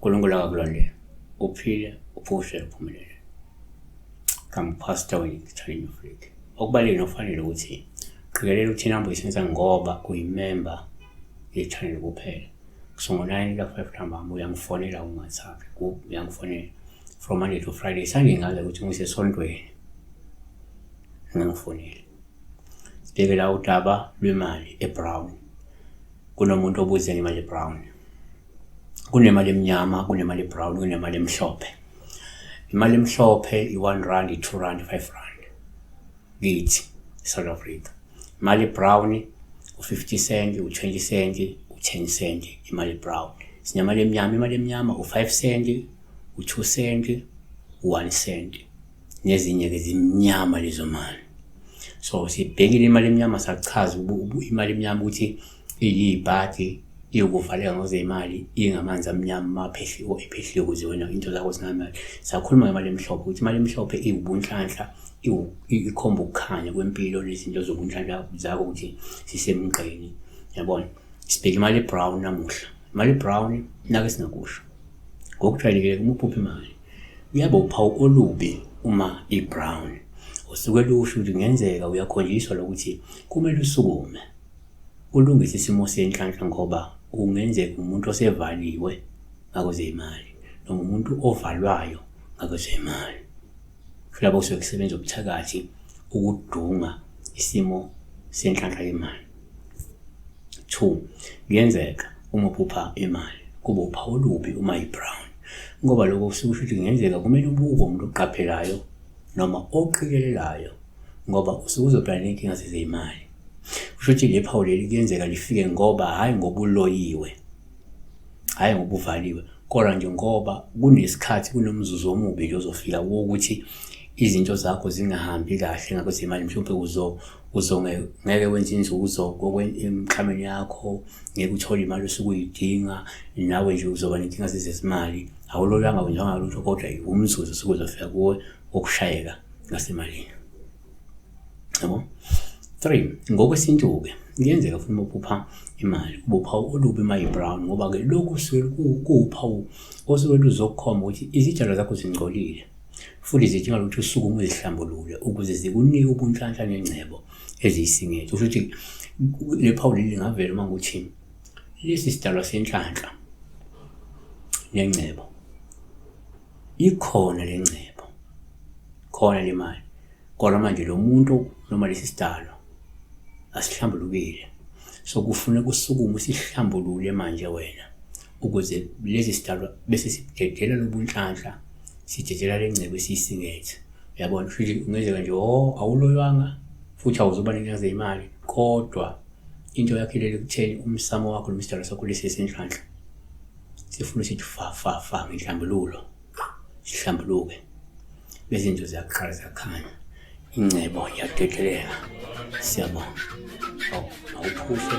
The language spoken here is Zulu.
uNkulunkulu akakulondele uphile uphushe uphumelele. Come pastor we-Challenge of Faith. Okubalulekile ofanele ukuthi qikelela ukuthi inamba uyisenza ngoba uyimember ye-channel kuphela. Kusongo-9 ka-5 ntambama uyangifonela ungathatha. Uyangifonela from Monday to Friday. Sangingazi ukuthi ngisesontweni. Ngingifonele. Sibhekela udaba lwemali eBrown. Kunomuntu obuze ngemali eBrown. Kunemali emnyama, kunemali eBrown, kunemali emhlophe. Imali emhlophe i-1 rand, i-2 rand, 5 rand. Kithi South Africa. Imali eBrown u-50 cent, u-20 cent, u-10 cent imali eBrown. Sinemali emnyama, imali emnyama u-5 cent, u-2 cent, u-1 cent. Nezinye ke zimnyama lezo mali. So sibhekile imali emnyama sachaza imali emnyama ukuthi iyibhati iyokuvaleka ngozemali ingamanzi amnyama amaphehli ephehli ukuze wena into zakho zingamali. Sakhuluma ngemali emhlophe ukuthi imali emhlophe iwubunhlanhla ikhomba ukukhanya kwempilo lezinto zobunhlanhla zakho ukuthi sisemgqeni. Yabona sibheka imali eBrown namuhla. Imali eBrown nake singakusho ngokujwayelekile uma uphupha imali uyaba uphawu olubi uma iBrown usuke lusho ukuthi ngenzeka uyakhonjiswa lokuthi kumele usukume ulungise isimo senhlanhla ngoba ungenzeka umuntu osevaliwe ngakwezemali noma umuntu ovalwayo ngakwezemali. Kulabo kusuke kusebenza ubuthakathi ukudunga isimo senhlanhla yemali. 2 ngenzeka uma uphupha imali kuba uphawu olubi uma iBrown ngoba lokho kusuke kusho ukuthi ngenzeka kumele ubuke umuntu oqaphelayo noma oqikelelayo ngoba usuke uzobhekana nenkinga zezimali. Kusho ukuthi le phawu leli kuyenzeka lifike ngoba hayi ngoba uloyiwe, hayi ngoba uvaliwe, kodwa nje ngoba kunesikhathi kunomzuzu omubi nje ozofika wokuthi izinto zakho zingahambi kahle ngakwezimali. Mhlawumbe ngeke wenze inzuzo emkhameni yakho, ngeke uthole imali osuke uyidinga, nawe nje uzoba nenkinga zezimali. Awuloyanga wenza ngalutho kodwa umzuzu osuke uzofika kuwe okushayeka ngasemalini. Yabo? 3 ngokwesintu-ke kuyenzeka futhi uma uphupha imali kuba uphawu olubi uma iBrown ngoba ke lokhu suke kuwuphawu osuke luzokukhomba ukuthi izitshalo zakho zingcolile futhi zidinga ukuthi usukume uzihlambulule ukuze zikunike ubunhlanhla nengcebo eziyisingetho. Kusho ukuthi le phawu leli lingavela uma ukuthi lesi sidalwa senhlanhla nengcebo ikhona le ngcebo khona le mali kodwa manje lo muntu noma lesi sidalwa asihlambulukile. So kufuneka usukume usihlambulule manje wena ukuze lezi sidalwa bese sidedela lobunhlanhla sidedela lengcebo esiyisingethe. Uyabona futhi ungenzeka nje awuloywanga futhi awuzoba nenkinga zezimali kodwa into yakho ile kutheni umsamo wakho nomsidalwa sakho lesi senhlanhla sifuna sithi fa ngihlambululo sihlambuluke bese into ziyaqala zakhanya ingcebo yadedeleka. Siyabonga. Awuphushe.